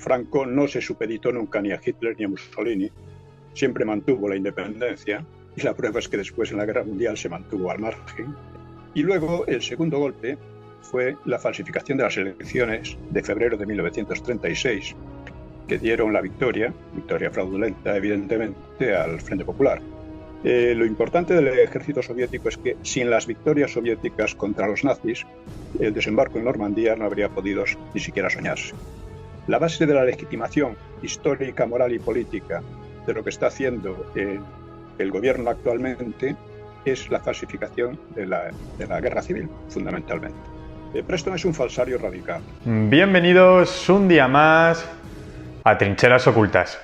Franco no se supeditó nunca ni a Hitler ni a Mussolini, siempre mantuvo la independencia, y la prueba es que después en la Guerra Mundial se mantuvo al margen. Y luego el segundo golpe fue la falsificación de las elecciones de febrero de 1936, que dieron la victoria fraudulenta, evidentemente, al Frente Popular. Lo importante del ejército soviético es que sin las victorias soviéticas contra los nazis, el desembarco en Normandía no habría podido ni siquiera soñarse. La base de la legitimación histórica, moral y política de lo que está haciendo el gobierno actualmente es la falsificación de la guerra civil, fundamentalmente. Preston es un falsario radical. Bienvenidos un día más a Trincheras Ocultas.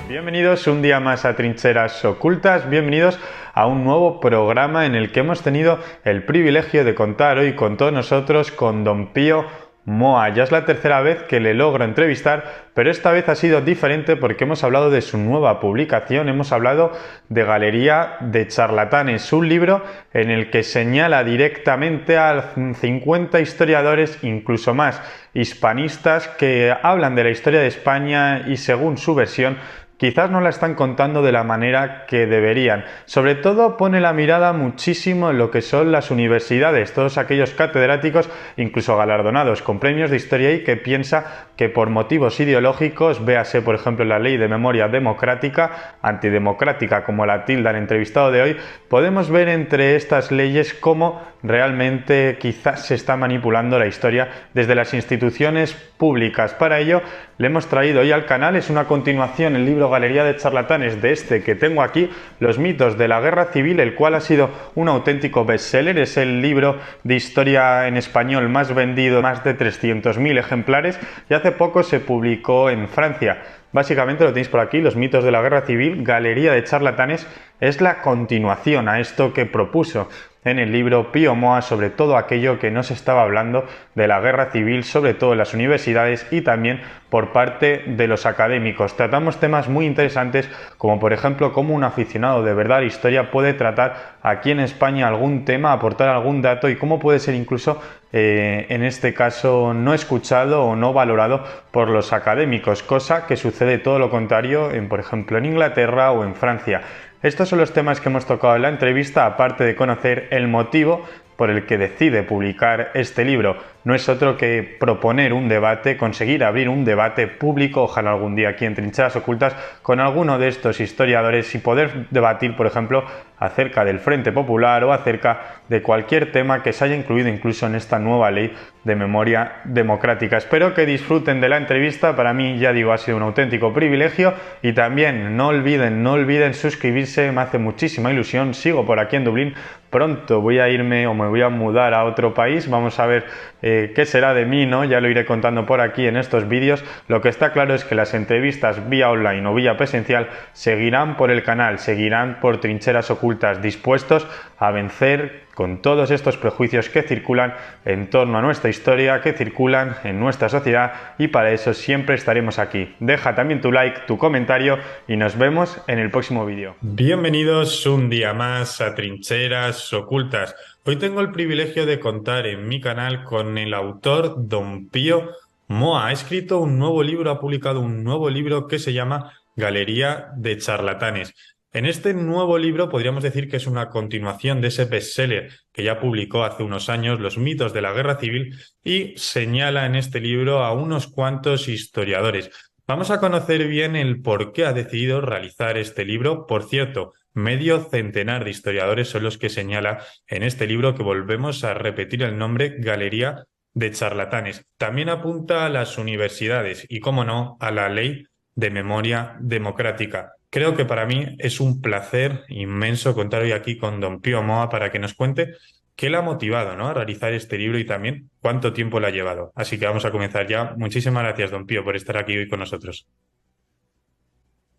Bienvenidos un día más a Trincheras Ocultas, bienvenidos a un nuevo programa en el que hemos tenido el privilegio de contar hoy con todos nosotros con Don Pío Moa. Ya es la tercera vez que le logro entrevistar, pero esta vez ha sido diferente porque hemos hablado de su nueva publicación, hemos hablado de Galería de Charlatanes, un libro en el que señala directamente a 50 historiadores, incluso más, hispanistas que hablan de la historia de España y según su versión quizás no la están contando de la manera que deberían. Sobre todo pone la mirada muchísimo en lo que son las universidades, todos aquellos catedráticos, incluso galardonados con premios de historia y que piensa que por motivos ideológicos, véase por ejemplo la ley de memoria democrática, antidemocrática como la tilda el entrevistado de hoy, podemos ver entre estas leyes cómo realmente quizás se está manipulando la historia desde las instituciones públicas. Para ello le hemos traído hoy al canal, es una continuación el libro Galería de Charlatanes de este que tengo aquí, Los mitos de la guerra civil, el cual ha sido un auténtico bestseller, es el libro de historia en español más vendido, más de 300.000 ejemplares, y hace poco se publicó en Francia. Básicamente lo tenéis por aquí, Los mitos de la guerra civil, Galería de Charlatanes, es la continuación a esto que propuso en el libro Pío Moa sobre todo aquello que no se estaba hablando de la guerra civil, sobre todo en las universidades y también por parte de los académicos. Tratamos temas muy interesantes como por ejemplo cómo un aficionado de verdad a la historia puede tratar aquí en España algún tema, aportar algún dato y cómo puede ser incluso en este caso no escuchado o no valorado por los académicos, cosa que sucede todo lo contrario por ejemplo en Inglaterra o en Francia. Estos son los temas que hemos tocado en la entrevista, aparte de conocer el motivo por el que decide publicar este libro. No es otro que proponer un debate, conseguir abrir un debate público, ojalá algún día aquí en Trincheras Ocultas, con alguno de estos historiadores y poder debatir, por ejemplo, acerca del Frente Popular o acerca de cualquier tema que se haya incluido incluso en esta nueva ley de memoria democrática. Espero que disfruten de la entrevista, para mí, ya digo, ha sido un auténtico privilegio y también no olviden suscribirse, me hace muchísima ilusión, sigo por aquí en Dublín, pronto voy a irme o me voy a mudar a otro país, vamos a ver qué será de mí, ¿no? Ya lo iré contando por aquí en estos vídeos. Lo que está claro es que las entrevistas vía online o vía presencial seguirán por el canal, seguirán por Trincheras Ocultas, dispuestos a vencer con todos estos prejuicios que circulan en torno a nuestra historia, que circulan en nuestra sociedad y para eso siempre estaremos aquí. Deja también tu like, tu comentario y nos vemos en el próximo vídeo. Bienvenidos un día más a Trincheras Ocultas. Hoy tengo el privilegio de contar en mi canal con el autor Don Pío Moa. Ha escrito un nuevo libro, ha publicado un nuevo libro que se llama Galería de Charlatanes. En este nuevo libro podríamos decir que es una continuación de ese bestseller que ya publicó hace unos años, Los mitos de la guerra civil, y señala en este libro a unos cuantos historiadores. Vamos a conocer bien el por qué ha decidido realizar este libro. Por cierto, medio centenar de historiadores son los que señala en este libro, que volvemos a repetir el nombre, Galería de Charlatanes. También apunta a las universidades y, cómo no, a la ley de memoria democrática. Creo que para mí es un placer inmenso contar hoy aquí con Don Pío Moa para que nos cuente qué le ha motivado, ¿no?, a realizar este libro y también cuánto tiempo le ha llevado. Así que vamos a comenzar ya. Muchísimas gracias, Don Pío, por estar aquí hoy con nosotros.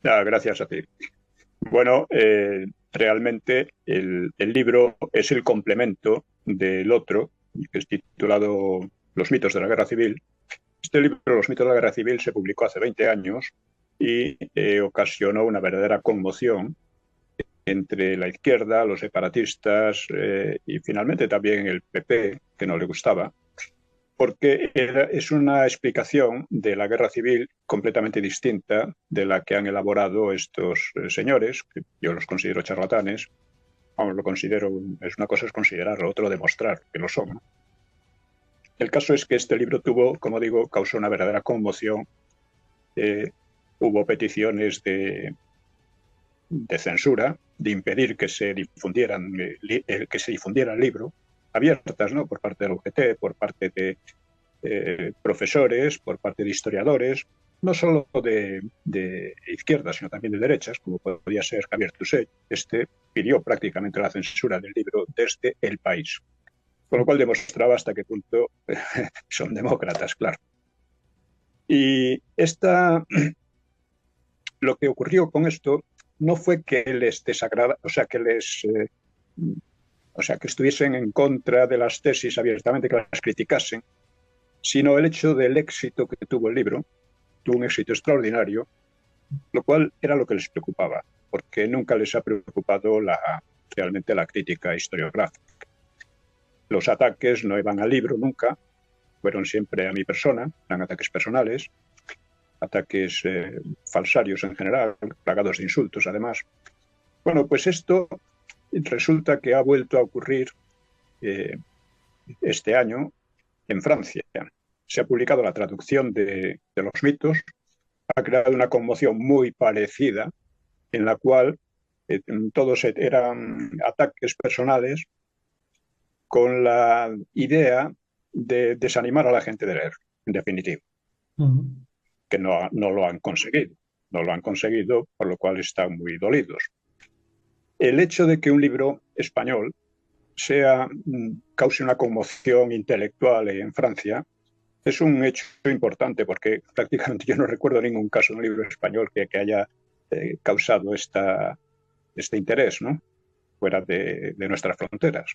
Gracias a ti. Bueno, realmente el libro es el complemento del otro, que es titulado Los mitos de la guerra civil. Este libro, Los mitos de la guerra civil, se publicó hace 20 años y ocasionó una verdadera conmoción entre la izquierda, los separatistas y finalmente también el PP, que no le gustaba, porque es una explicación de la guerra civil completamente distinta de la que han elaborado estos señores, que yo los considero charlatanes. Vamos, lo considero, es una cosa es considerarlo, otro demostrar que lo son, ¿no? El caso es que este libro tuvo, como digo, causó una verdadera conmoción. Hubo peticiones de censura, de impedir que se difundieran, que se difundiera el libro, abiertas, ¿no? Por parte del UGT, por parte de profesores, por parte de historiadores, no solo de izquierdas, sino también de derechas, como podía ser Javier Tuset. Este pidió prácticamente la censura del libro desde El País, con lo cual demostraba hasta qué punto son demócratas, claro. Y lo que ocurrió con esto no fue que les desagradara, o sea, que estuviesen en contra de las tesis abiertamente, que las criticasen, sino el hecho del éxito que tuvo el libro. Tuvo un éxito extraordinario, lo cual era lo que les preocupaba, porque nunca les ha preocupado realmente la crítica historiográfica. Los ataques no iban al libro nunca, fueron siempre a mi persona, eran ataques personales, ataques falsarios en general, plagados de insultos además. Bueno, pues esto resulta que ha vuelto a ocurrir este año en Francia. Se ha publicado la traducción de los mitos, ha creado una conmoción muy parecida, en la cual todos eran ataques personales con la idea de desanimar a la gente de leer, en definitiva. Que no lo han conseguido. No lo han conseguido, por lo cual están muy dolidos. El hecho de que un libro español cause una conmoción intelectual en Francia es un hecho importante, porque prácticamente yo no recuerdo ningún caso de un libro español que haya causado este interés, ¿no? Fuera de nuestras fronteras.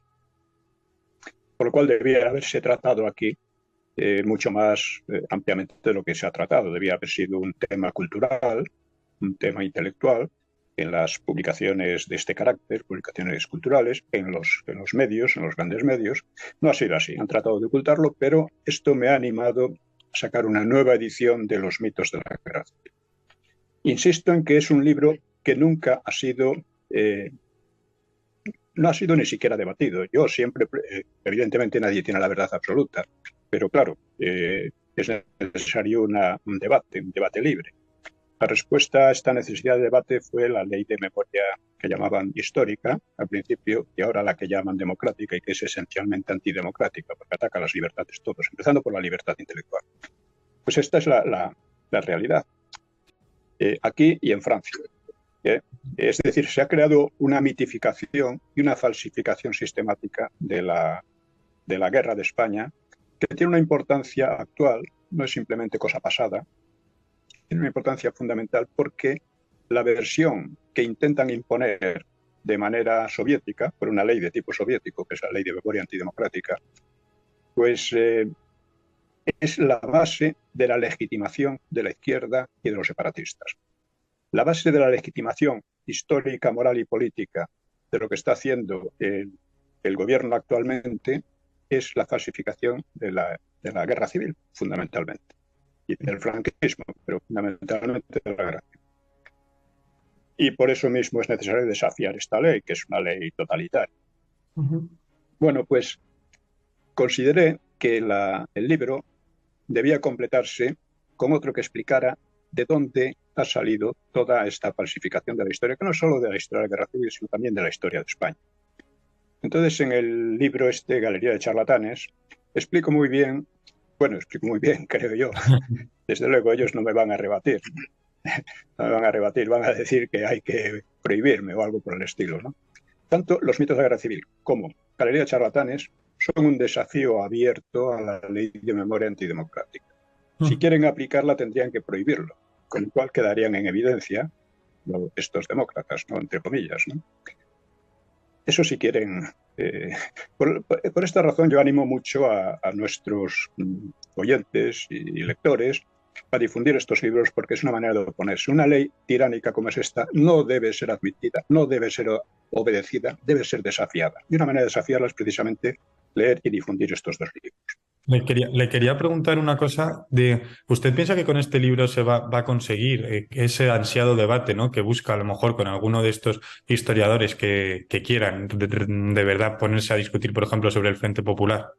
Por lo cual debía haberse tratado aquí mucho más ampliamente de lo que se ha tratado. Debía haber sido un tema cultural, un tema intelectual, en las publicaciones de este carácter, publicaciones culturales, en los medios, en los grandes medios. No ha sido así, han tratado de ocultarlo, pero esto me ha animado a sacar una nueva edición de Los mitos de la guerra civil. Insisto en que es un libro que nunca ha sido... no ha sido ni siquiera debatido. Yo siempre, evidentemente nadie tiene la verdad absoluta, pero claro, es necesario un debate libre. La respuesta a esta necesidad de debate fue la ley de memoria que llamaban histórica al principio y ahora la que llaman democrática, y que es esencialmente antidemocrática porque ataca las libertades todos, empezando por la libertad intelectual. Pues esta es la realidad, aquí y en Francia. Es decir, se ha creado una mitificación y una falsificación sistemática de la guerra de España, que tiene una importancia actual, no es simplemente cosa pasada, tiene una importancia fundamental porque la versión que intentan imponer de manera soviética, por una ley de tipo soviético, que es la ley de memoria antidemocrática, pues es la base de la legitimación de la izquierda y de los separatistas. La base de la legitimación histórica, moral y política de lo que está haciendo el gobierno actualmente es la falsificación de la guerra civil, fundamentalmente, y del franquismo, pero fundamentalmente de la guerra civil. Y por eso mismo es necesario desafiar esta ley, que es una ley totalitaria. Bueno, pues consideré que el libro debía completarse con otro que explicara de dónde ha salido toda esta falsificación de la historia, que no solo de la historia de la guerra civil, sino también de la historia de España. Entonces, en el libro Galería de charlatanes, explico muy bien, creo yo. Desde luego ellos no me van a rebatir. No me van a rebatir, van a decir que hay que prohibirme o algo por el estilo, ¿no? Tanto los mitos de la guerra civil como Galería de charlatanes son un desafío abierto a la ley de memoria antidemocrática. Si quieren aplicarla, tendrían que prohibirlo, con lo cual quedarían en evidencia estos demócratas, ¿no? Entre comillas, ¿no? Eso si quieren. Por esta razón yo animo mucho a nuestros oyentes y lectores a difundir estos libros porque es una manera de oponerse. Una ley tiránica como es esta no debe ser admitida, no debe ser obedecida, debe ser desafiada. Y una manera de desafiarla es precisamente leer y difundir estos dos libros. Le quería preguntar una cosa ¿usted piensa que con este libro se va a conseguir ese ansiado debate, ¿no? Que busca a lo mejor con alguno de estos historiadores que quieran de verdad ponerse a discutir, por ejemplo, sobre el Frente Popular?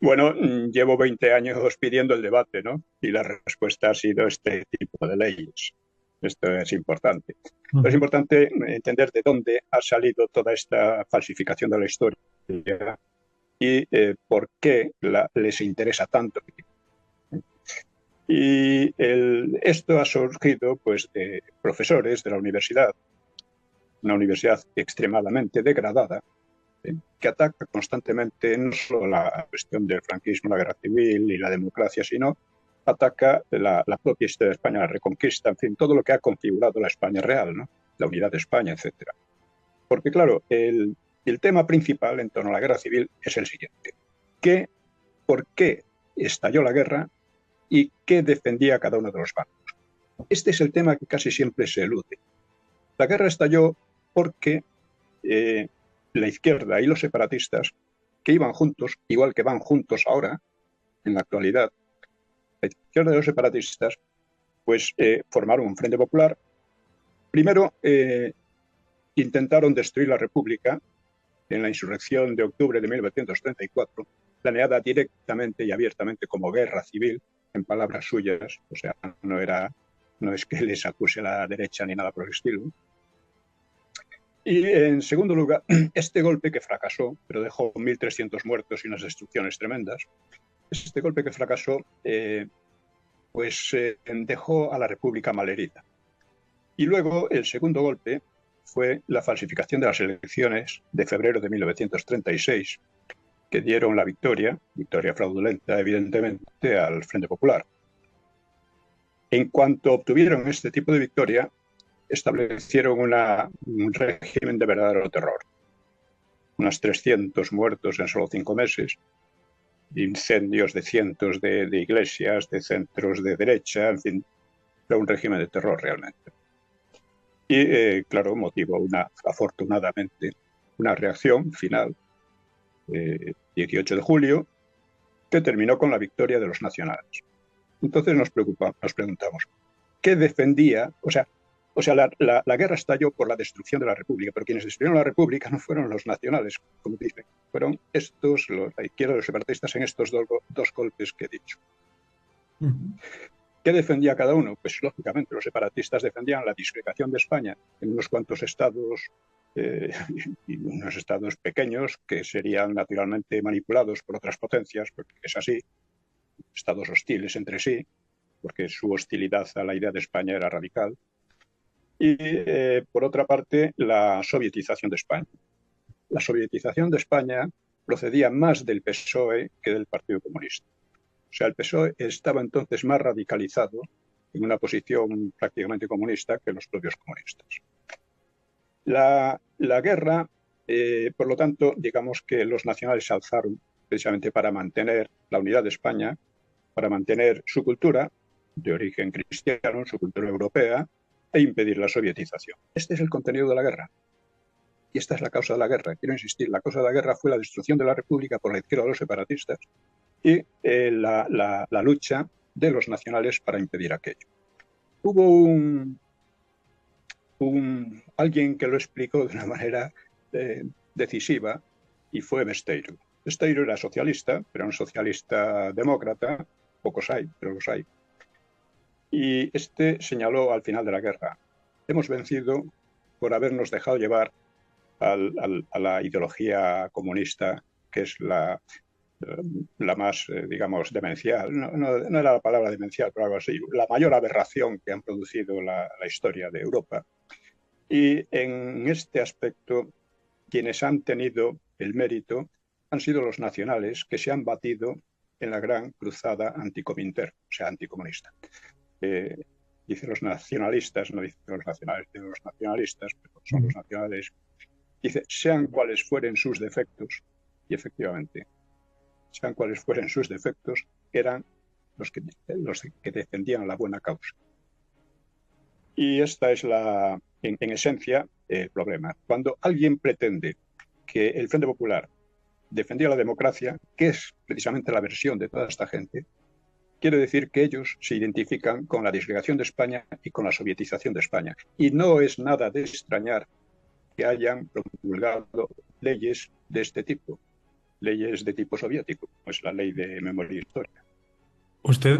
Bueno, llevo 20 años pidiendo el debate, ¿no? Y la respuesta ha sido este tipo de leyes. Esto es importante. Pero es importante entender de dónde ha salido toda esta falsificación de la historia y por qué les interesa tanto. Y esto ha surgido pues, de profesores de la universidad, una universidad extremadamente degradada, que ataca constantemente no solo la cuestión del franquismo, la guerra civil y la democracia, sino ataca la propia historia de España, la reconquista, en fin, todo lo que ha configurado la España real, ¿no? La unidad de España, etcétera. Porque, claro, el tema principal en torno a la guerra civil es el siguiente. ¿Por qué estalló la guerra y qué defendía cada uno de los bandos? Este es el tema que casi siempre se elude. La guerra estalló porque la izquierda y los separatistas, que iban juntos, igual que van juntos ahora, en la actualidad, la izquierda y los separatistas, pues formaron un Frente Popular. Primero, intentaron destruir la República en la insurrección de octubre de 1934, planeada directamente y abiertamente como guerra civil, en palabras suyas, o sea, no es que les acuse la derecha ni nada por el estilo. Y en segundo lugar, este golpe que fracasó, pero dejó 1.300 muertos y unas destrucciones tremendas, este golpe que fracasó, dejó a la República malherida. Y luego el segundo golpe fue la falsificación de las elecciones de febrero de 1936, que dieron la victoria fraudulenta, evidentemente, al Frente Popular. En cuanto obtuvieron este tipo de victoria, establecieron un régimen de verdadero terror. Unos 300 muertos en solo 5 meses, incendios de cientos de iglesias, de centros de derecha, en fin, era un régimen de terror realmente. Y, claro, motivó afortunadamente, una reacción final, 18 de julio, que terminó con la victoria de los nacionales. Entonces nos preguntamos, ¿qué defendía? O sea, la guerra estalló por la destrucción de la República, pero quienes destruyeron la República no fueron los nacionales, como dicen, fueron la izquierda y los separatistas en estos dos golpes que he dicho. ¿Qué defendía cada uno? Pues lógicamente los separatistas defendían la disgregación de España en unos cuantos estados y unos estados pequeños que serían naturalmente manipulados por otras potencias, porque es así, estados hostiles entre sí, porque su hostilidad a la idea de España era radical. Y, por otra parte, la sovietización de España. La sovietización de España procedía más del PSOE que del Partido Comunista. O sea, el PSOE estaba entonces más radicalizado en una posición prácticamente comunista que los propios comunistas. La guerra, por lo tanto, digamos que los nacionales se alzaron precisamente para mantener la unidad de España, para mantener su cultura de origen cristiano, su cultura europea, e impedir la sovietización. Este es el contenido de la guerra. Y esta es la causa de la guerra. Quiero insistir, la causa de la guerra fue la destrucción de la República por la izquierda de los separatistas y la lucha de los nacionales para impedir aquello. Hubo alguien que lo explicó de una manera decisiva y fue Besteiro. Besteiro era socialista, pero un socialista demócrata, pocos hay, pero los hay. Y este señaló al final de la guerra: hemos vencido por habernos dejado llevar a la ideología comunista, que es la más, digamos, demencial. No era la palabra demencial, pero algo así. La mayor aberración que han producido la historia de Europa. Y en este aspecto, quienes han tenido el mérito han sido los nacionales, que se han batido en la gran cruzada anticominterno, o sea, anticomunista. Dice los nacionalistas, no dice los nacionales, dice los nacionalistas, pero son los nacionales. Dice, sean cuales fueren sus defectos, y efectivamente, sean cuales fueren sus defectos, eran los que defendían la buena causa. Y esta es en esencia, el problema. Cuando alguien pretende que el Frente Popular defendía la democracia, que es precisamente la versión de toda esta gente, quiere decir que ellos se identifican con la disgregación de España y con la sovietización de España. Y no es nada de extrañar que hayan promulgado leyes de este tipo, leyes de tipo soviético, pues la ley de memoria e historia. Usted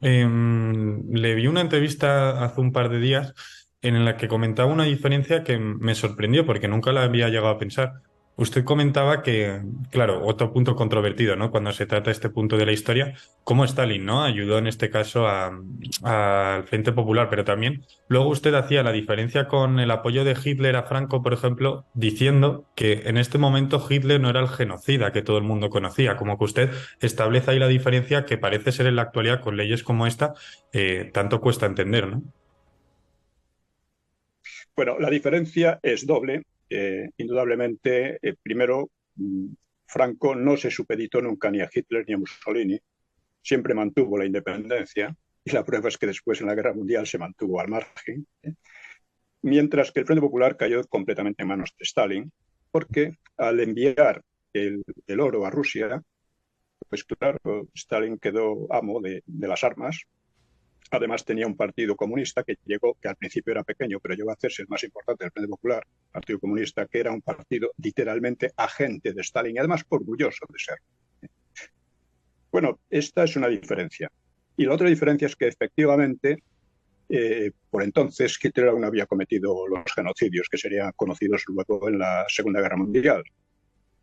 le vi una entrevista hace un par de días en la que comentaba una diferencia que me sorprendió porque nunca la había llegado a pensar. Usted comentaba que, claro, otro punto controvertido, ¿no? Cuando se trata este punto de la historia, cómo Stalin, ¿no? Ayudó en este caso al Frente Popular, pero también luego usted hacía la diferencia con el apoyo de Hitler a Franco, por ejemplo, diciendo que en este momento Hitler no era el genocida que todo el mundo conocía, como que usted establece ahí la diferencia que parece ser en la actualidad con leyes como esta, tanto cuesta entender, ¿no? Bueno, la diferencia es doble. Indudablemente, primero, Franco no se supeditó nunca ni a Hitler ni a Mussolini, siempre mantuvo la independencia, y la prueba es que después en la Guerra Mundial se mantuvo al margen, mientras que el Frente Popular cayó completamente en manos de Stalin, porque al enviar el oro a Rusia, pues claro, Stalin quedó amo de las armas. Además tenía un partido comunista que llegó, que al principio era pequeño, pero llegó a hacerse el más importante del Frente Popular, Partido Comunista, que era un partido literalmente agente de Stalin y además orgulloso de ser. Bueno, esta es una diferencia. Y la otra diferencia es que efectivamente, por entonces, Hitler aún no había cometido los genocidios que serían conocidos luego en la Segunda Guerra Mundial,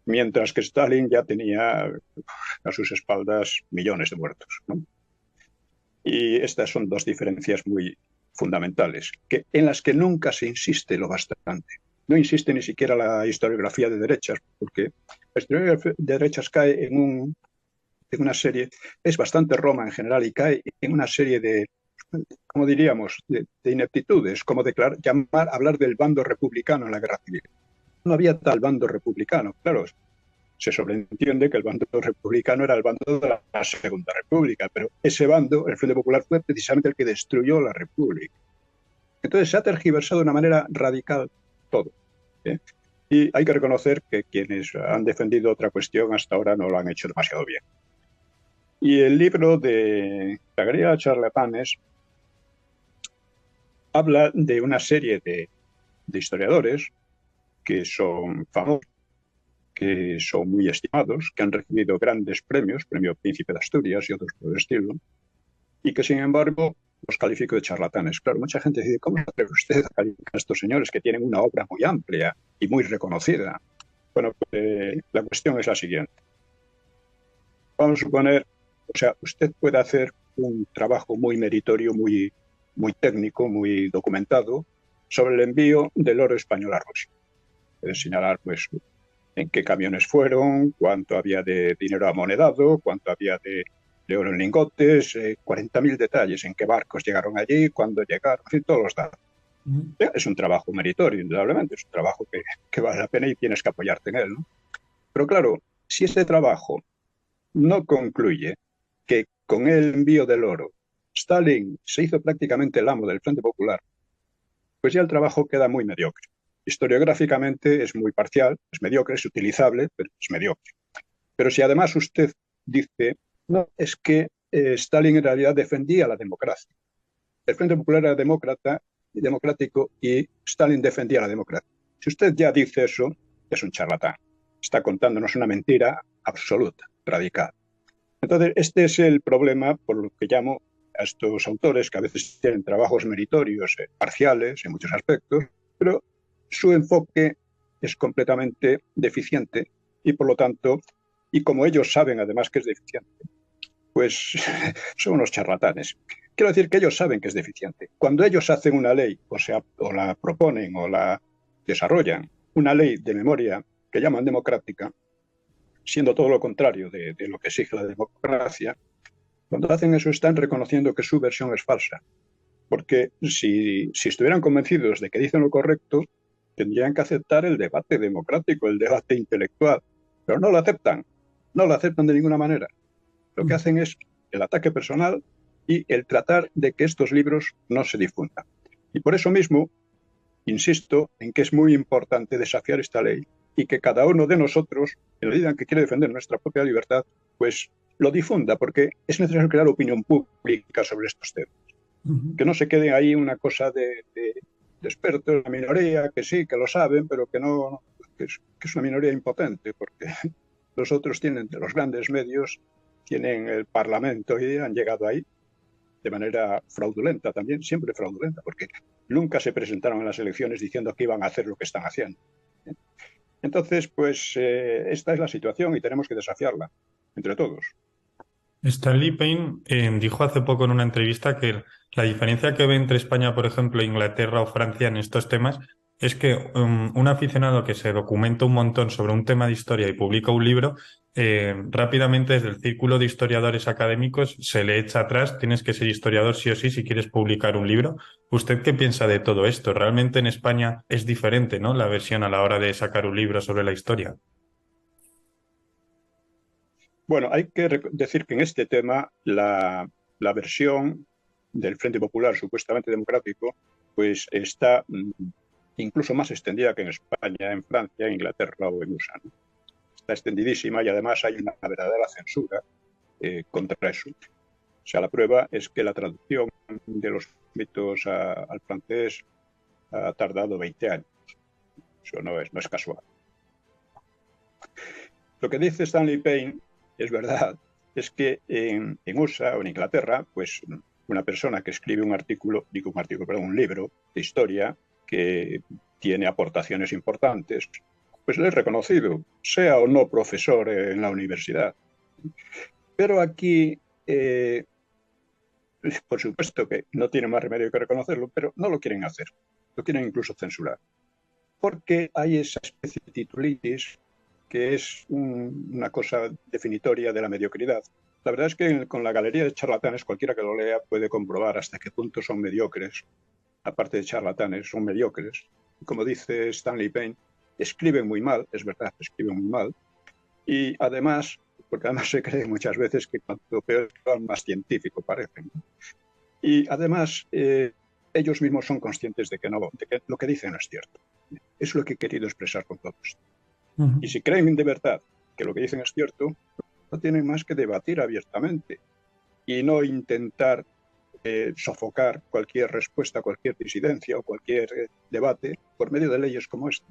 mientras que Stalin ya tenía a sus espaldas millones de muertos, ¿no? Y estas son dos diferencias muy fundamentales, en las que nunca se insiste lo bastante. No insiste ni siquiera la historiografía de derechas, porque la historiografía de derechas cae en una serie, es bastante Roma en general, y cae en una serie de, como diríamos, de ineptitudes, como hablar del bando republicano en la guerra civil. No había tal bando republicano, claro. Se sobreentiende que el bando republicano era el bando de la Segunda República, pero ese bando, el Frente Popular, fue precisamente el que destruyó la República. Entonces se ha tergiversado de una manera radical todo, ¿eh? Y hay que reconocer que quienes han defendido otra cuestión hasta ahora no lo han hecho demasiado bien. Y el libro de La Galería de Charlatanes habla de una serie de historiadores que son famosos, que son muy estimados, que han recibido grandes premios, Premio Príncipe de Asturias y otros por el estilo, y que sin embargo los califico de charlatanes. Claro, mucha gente dice, ¿cómo se atreve usted a calificar a estos señores que tienen una obra muy amplia y muy reconocida? Bueno, la cuestión es la siguiente. Vamos a suponer, o sea, usted puede hacer un trabajo muy meritorio, muy técnico, muy documentado, sobre el envío del oro español a Rusia. Puede señalar, pues, en qué camiones fueron, cuánto había de dinero amonedado, cuánto había de oro en lingotes, 40.000 detalles, en qué barcos llegaron allí, cuándo llegaron, en fin, todos los datos. Es un trabajo meritorio, indudablemente, es un trabajo que vale la pena y tienes que apoyarte en él, ¿no? Pero claro, si ese trabajo no concluye que con el envío del oro Stalin se hizo prácticamente el amo del Frente Popular, pues ya el trabajo queda muy mediocre. Historiográficamente es muy parcial, es mediocre, es utilizable, pero es mediocre. Pero si además usted dice, no, es que Stalin en realidad defendía la democracia. El Frente Popular era democrático y Stalin defendía la democracia. Si usted ya dice eso, es un charlatán. Está contándonos una mentira absoluta, radical. Entonces, este es el problema por lo que llamo a estos autores, que a veces tienen trabajos meritorios, parciales en muchos aspectos, pero su enfoque es completamente deficiente y por lo tanto, y como ellos saben además que es deficiente, pues son unos charlatanes. Quiero decir que ellos saben que es deficiente. Cuando ellos hacen una ley, o la proponen o la desarrollan, una ley de memoria que llaman democrática, siendo todo lo contrario de lo que exige la democracia, cuando hacen eso están reconociendo que su versión es falsa. Porque si estuvieran convencidos de que dicen lo correcto, tendrían que aceptar el debate democrático, el debate intelectual. Pero no lo aceptan de ninguna manera. Lo que hacen es el ataque personal y el tratar de que estos libros no se difundan. Y por eso mismo insisto en que es muy importante desafiar esta ley y que cada uno de nosotros, en la medida en que quiere defender nuestra propia libertad, pues lo difunda, porque es necesario crear opinión pública sobre estos temas. Que no se quede ahí una cosa de expertos, la minoría, que sí, que lo saben, pero que no, que es una minoría impotente, porque los otros tienen, de los grandes medios, tienen el Parlamento y han llegado ahí de manera fraudulenta también, siempre fraudulenta, porque nunca se presentaron en las elecciones diciendo que iban a hacer lo que están haciendo. Entonces, pues esta es la situación y tenemos que desafiarla entre todos. Stanley Payne dijo hace poco en una entrevista que la diferencia que ve entre España, por ejemplo, Inglaterra o Francia en estos temas es que un aficionado que se documenta un montón sobre un tema de historia y publica un libro, rápidamente desde el círculo de historiadores académicos se le echa atrás, tienes que ser historiador sí o sí si quieres publicar un libro. ¿Usted qué piensa de todo esto? ¿Realmente en España es diferente, ¿no?, la versión a la hora de sacar un libro sobre la historia? Bueno, hay que decir que en este tema la versión del Frente Popular supuestamente democrático pues está incluso más extendida que en España, en Francia, en Inglaterra o en USA, ¿no? Está extendidísima y además hay una verdadera censura contra eso. O sea, la prueba es que la traducción de los mitos al francés ha tardado 20 años. Eso no es casual. Lo que dice Stanley Payne es verdad, es que en USA o en Inglaterra, pues una persona que escribe un libro de historia que tiene aportaciones importantes, pues le es reconocido, sea o no profesor en la universidad. Pero aquí, por supuesto que no tiene más remedio que reconocerlo, pero no lo quieren hacer, lo quieren incluso censurar, porque hay esa especie de titulitis que es una cosa definitoria de la mediocridad. La verdad es que con la galería de charlatanes, cualquiera que lo lea puede comprobar hasta qué punto son mediocres. Aparte de charlatanes, son mediocres. Como dice Stanley Payne, escriben muy mal, es verdad, escriben muy mal. Y además, porque además se cree muchas veces que cuanto peor, más científico parecen. Y además, ellos mismos son conscientes de que lo que dicen no es cierto. Es lo que he querido expresar con todo esto. Y si creen de verdad que lo que dicen es cierto, no tienen más que debatir abiertamente y no intentar sofocar cualquier respuesta, cualquier disidencia o cualquier debate por medio de leyes como esta.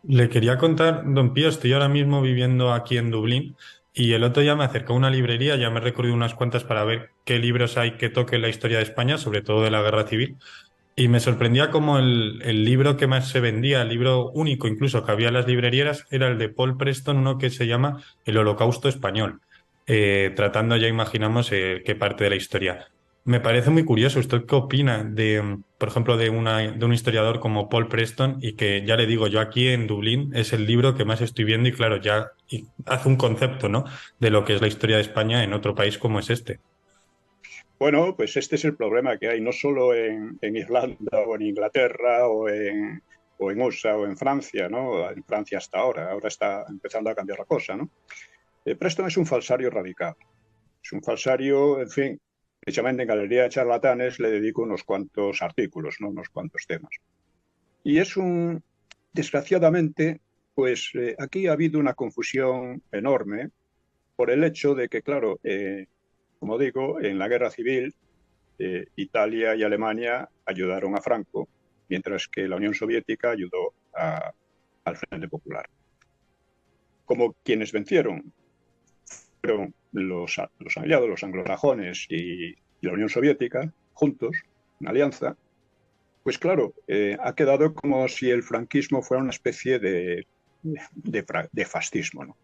Le quería contar, don Pío, estoy ahora mismo viviendo aquí en Dublín y el otro día me acercé a una librería, ya me he recorrido unas cuantas para ver qué libros hay que toquen la historia de España, sobre todo de la Guerra Civil. Y me sorprendía como el libro que más se vendía, el libro único incluso que había en las librerías, era el de Paul Preston, uno que se llama El Holocausto Español, tratando ya imaginamos qué parte de la historia. Me parece muy curioso. ¿Usted qué opina de, por ejemplo, de un historiador como Paul Preston? Y que ya le digo, yo aquí en Dublín es el libro que más estoy viendo y claro, hace un concepto, ¿no?, de lo que es la historia de España en otro país como es este. Bueno, pues este es el problema que hay, no solo en Irlanda o en Inglaterra o en USA o en Francia, ¿no? En Francia hasta ahora está empezando a cambiar la cosa, ¿no? Preston es un falsario radical, es un falsario, en fin, precisamente en Galería de Charlatanes le dedico unos cuantos artículos, ¿no?, unos cuantos temas. Y desgraciadamente, pues aquí ha habido una confusión enorme por el hecho de que, claro, como digo, en la Guerra Civil, Italia y Alemania ayudaron a Franco, mientras que la Unión Soviética ayudó al Frente Popular. Como quienes vencieron fueron los aliados, los anglosajones y la Unión Soviética, juntos, en alianza, pues claro, ha quedado como si el franquismo fuera una especie de fascismo, ¿no?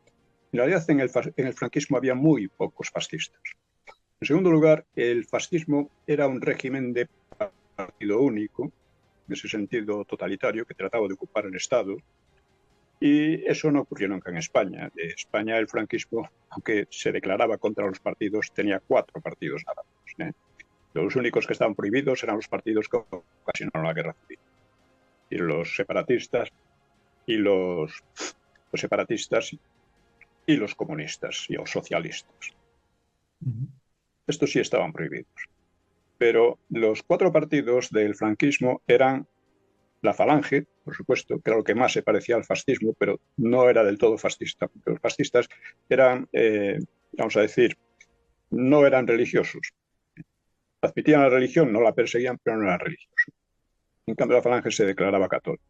En realidad, en el franquismo había muy pocos fascistas. En segundo lugar, el fascismo era un régimen de partido único, en ese sentido totalitario, que trataba de ocupar el Estado. Y eso no ocurrió nunca en España. En España el franquismo, aunque se declaraba contra los partidos, tenía 4 partidos nada más, ¿eh? Los únicos que estaban prohibidos eran los partidos que ocasionaron la guerra civil. Y los separatistas y los separatistas y los comunistas y los socialistas. Estos sí estaban prohibidos. Pero los 4 partidos del franquismo eran la Falange, por supuesto, que era lo que más se parecía al fascismo, pero no era del todo fascista, porque los fascistas eran, vamos a decir, no eran religiosos. Admitían la religión, no la perseguían, pero no eran religiosos. En cambio, la Falange se declaraba católica.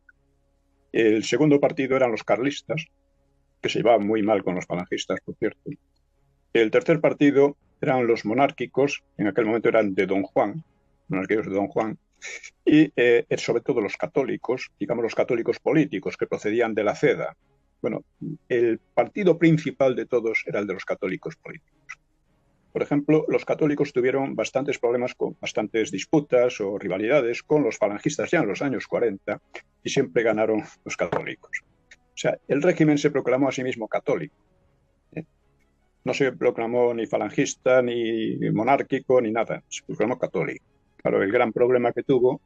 El segundo partido eran los carlistas, que se llevaban muy mal con los falangistas, por cierto. El tercer partido eran los monárquicos, en aquel momento eran de Don Juan, monarquíos de Don Juan, y sobre todo los católicos, digamos los católicos políticos que procedían de la Ceda. Bueno, el partido principal de todos era el de los católicos políticos. Por ejemplo, los católicos tuvieron bastantes problemas, con bastantes disputas o rivalidades con los falangistas ya en los años 40 y siempre ganaron los católicos. O sea, el régimen se proclamó a sí mismo católico. No se proclamó ni falangista, ni monárquico, ni nada. Se proclamó católico. Claro, el gran problema que tuvo,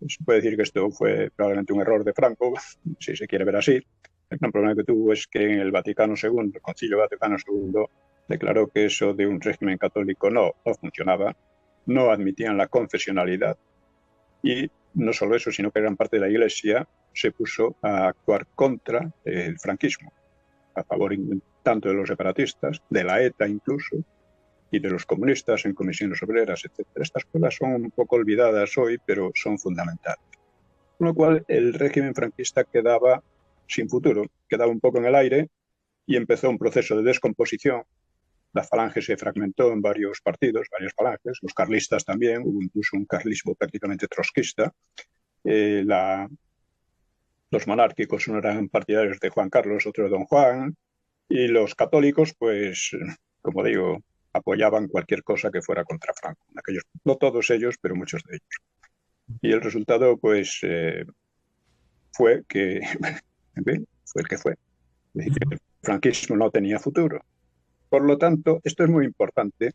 se puede decir que esto fue probablemente un error de Franco, si se quiere ver así. El gran problema que tuvo es que en el Vaticano II, el Concilio Vaticano II, declaró que eso de un régimen católico no funcionaba, no admitían la confesionalidad y no solo eso, sino que gran parte de la Iglesia se puso a actuar contra el franquismo, a favor tanto de los separatistas, de la ETA incluso, y de los comunistas en comisiones obreras, etc. Estas cosas son un poco olvidadas hoy, pero son fundamentales. Con lo cual, el régimen franquista quedaba sin futuro, quedaba un poco en el aire y empezó un proceso de descomposición. La Falange se fragmentó en varios partidos, varias falanges, los carlistas también, hubo incluso un carlismo prácticamente trotskista. Los monárquicos uno eran partidarios de Juan Carlos, otro de Don Juan, y los católicos, pues, como digo, apoyaban cualquier cosa que fuera contra Franco. Aquellos, no todos ellos, pero muchos de ellos. Y el resultado, pues, fue que, en fin, fue el que fue. Es decir, el franquismo no tenía futuro. Por lo tanto, esto es muy importante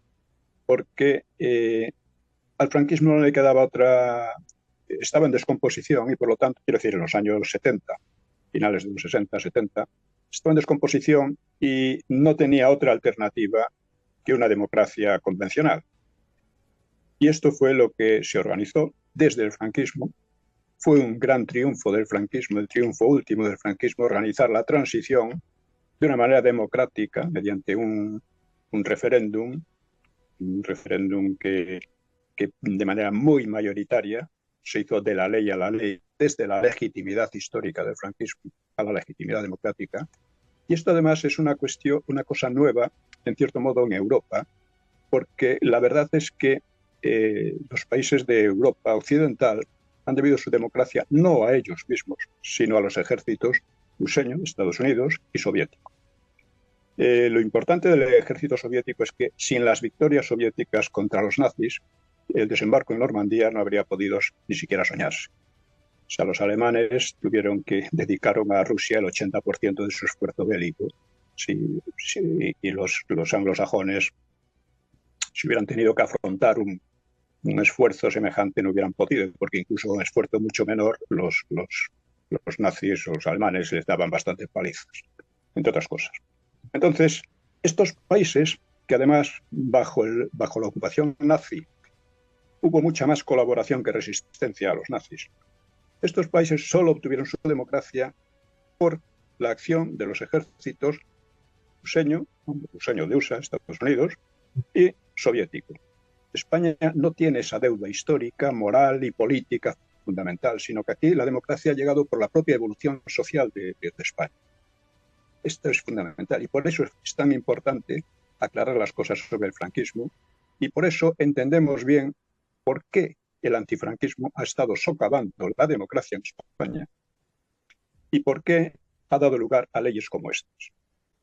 porque al franquismo no le quedaba otra... Estaba en descomposición y, por lo tanto, quiero decir, en los años 70, finales de los 60, 70, estaba en descomposición y no tenía otra alternativa que una democracia convencional. Y esto fue lo que se organizó desde el franquismo. Fue un gran triunfo del franquismo, el triunfo último del franquismo, organizar la transición de una manera democrática, mediante un referéndum que de manera muy mayoritaria se hizo de la ley a la ley, desde la legitimidad histórica del franquismo a la legitimidad democrática. Y esto además es una cosa nueva, en cierto modo, en Europa, porque la verdad es que los países de Europa occidental han debido su democracia no a ellos mismos, sino a los ejércitos ruseño, Estados Unidos y soviético. Lo importante del ejército soviético es que sin las victorias soviéticas contra los nazis, el desembarco en Normandía no habría podido ni siquiera soñarse. O sea, los alemanes dedicaron a Rusia el 80% de su esfuerzo bélico. Y los anglosajones, si hubieran tenido que afrontar un esfuerzo semejante, no hubieran podido, porque incluso un esfuerzo mucho menor, los nazis o los alemanes les daban bastantes palizas, entre otras cosas. Entonces, estos países, que además bajo la ocupación nazi hubo mucha más colaboración que resistencia a los nazis, estos países solo obtuvieron su democracia por la acción de los ejércitos ruseño de USA, Estados Unidos, y soviético. España no tiene esa deuda histórica, moral y política fundamental, sino que aquí la democracia ha llegado por la propia evolución social de España. Esto es fundamental y por eso es tan importante aclarar las cosas sobre el franquismo y por eso entendemos bien por qué el antifranquismo ha estado socavando la democracia en España y por qué ha dado lugar a leyes como estas.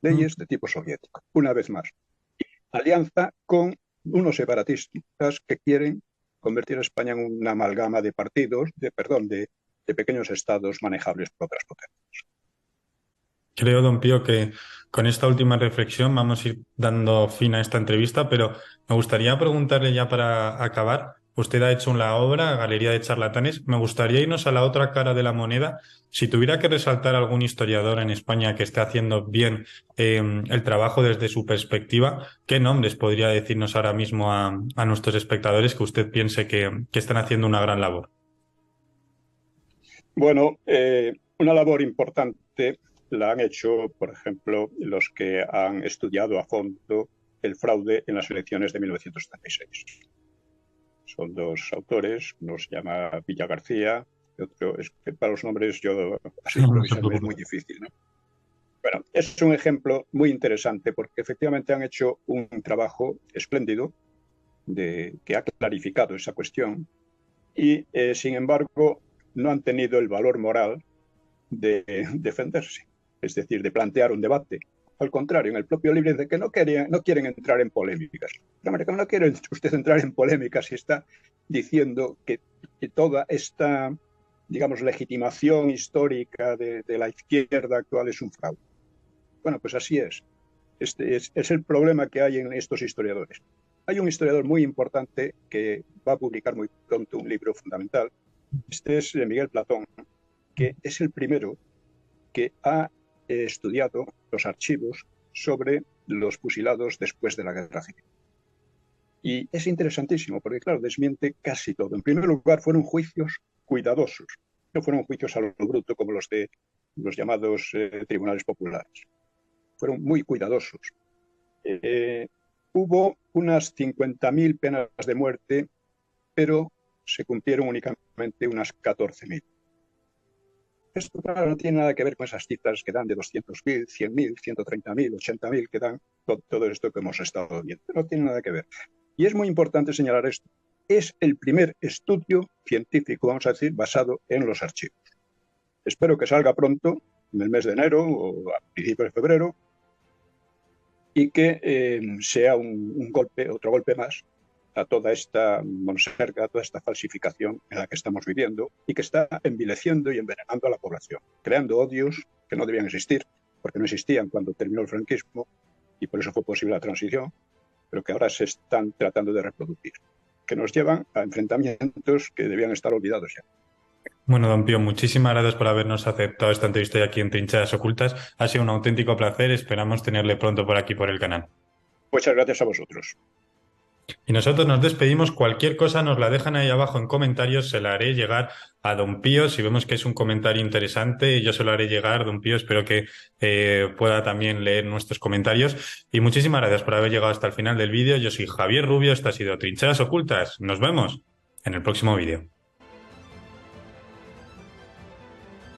Leyes de tipo soviético, una vez más. Alianza con unos separatistas que quieren convertir a España en una amalgama de partidos, de pequeños estados manejables por otras potencias. Creo, don Pío, que con esta última reflexión vamos a ir dando fin a esta entrevista, pero me gustaría preguntarle ya para acabar, usted ha hecho una obra, Galería de Charlatanes. Me gustaría irnos a la otra cara de la moneda. Si tuviera que resaltar algún historiador en España que esté haciendo bien el trabajo desde su perspectiva, ¿qué nombres podría decirnos ahora mismo a nuestros espectadores que usted piense que están haciendo una gran labor? Bueno, una labor importante la han hecho, por ejemplo, los que han estudiado a fondo el fraude en las elecciones de 1976. Son dos autores, uno se llama Villa García, y otro, es que para los nombres yo así No se improvisarme es muy preocupe. difícil, ¿no? Bueno, es un ejemplo muy interesante porque efectivamente han hecho un trabajo espléndido que ha clarificado esa cuestión y, sin embargo, no han tenido el valor moral de defenderse, es decir, de plantear un debate. Al contrario, en el propio libro dice que no quieren entrar en polémicas. Pero, ¿cómo no quiere usted entrar en polémicas si está diciendo que toda esta, digamos, legitimación histórica de la izquierda actual es un fraude? Bueno, pues así es. Este es el problema que hay en estos historiadores. Hay un historiador muy importante que va a publicar muy pronto un libro fundamental. Este es Miguel Platón, que es el primero que ha estudiado los archivos sobre los fusilados después de la Guerra Civil. Y es interesantísimo porque, claro, desmiente casi todo. En primer lugar, fueron juicios cuidadosos. No fueron juicios a lo bruto como los de los llamados tribunales populares. Fueron muy cuidadosos. Hubo unas 50.000 penas de muerte, pero se cumplieron únicamente unas 14.000. Esto, claro, no tiene nada que ver con esas cifras que dan de 200.000, 100.000, 130.000, 80.000, que dan todo esto que hemos estado viendo. No tiene nada que ver. Y es muy importante señalar esto. Es el primer estudio científico, vamos a decir, basado en los archivos. Espero que salga pronto, en el mes de enero o a principios de febrero, y que sea un golpe, otro golpe más a toda esta monserga, a toda esta falsificación en la que estamos viviendo y que está envileciendo y envenenando a la población, creando odios que no debían existir, porque no existían cuando terminó el franquismo y por eso fue posible la transición, pero que ahora se están tratando de reproducir, que nos llevan a enfrentamientos que debían estar olvidados ya. Bueno, don Pío, muchísimas gracias por habernos aceptado esta entrevista aquí en Trincheras Ocultas. Ha sido un auténtico placer. Esperamos tenerle pronto por aquí por el canal. Muchas gracias a vosotros. Y nosotros nos despedimos. Cualquier cosa nos la dejan ahí abajo en comentarios. Se la haré llegar a don Pío. Si vemos que es un comentario interesante, yo se lo haré llegar, don Pío. Espero que pueda también leer nuestros comentarios. Y muchísimas gracias por haber llegado hasta el final del vídeo. Yo soy Javier Rubio. Esto ha sido Trincheras Ocultas. Nos vemos en el próximo vídeo.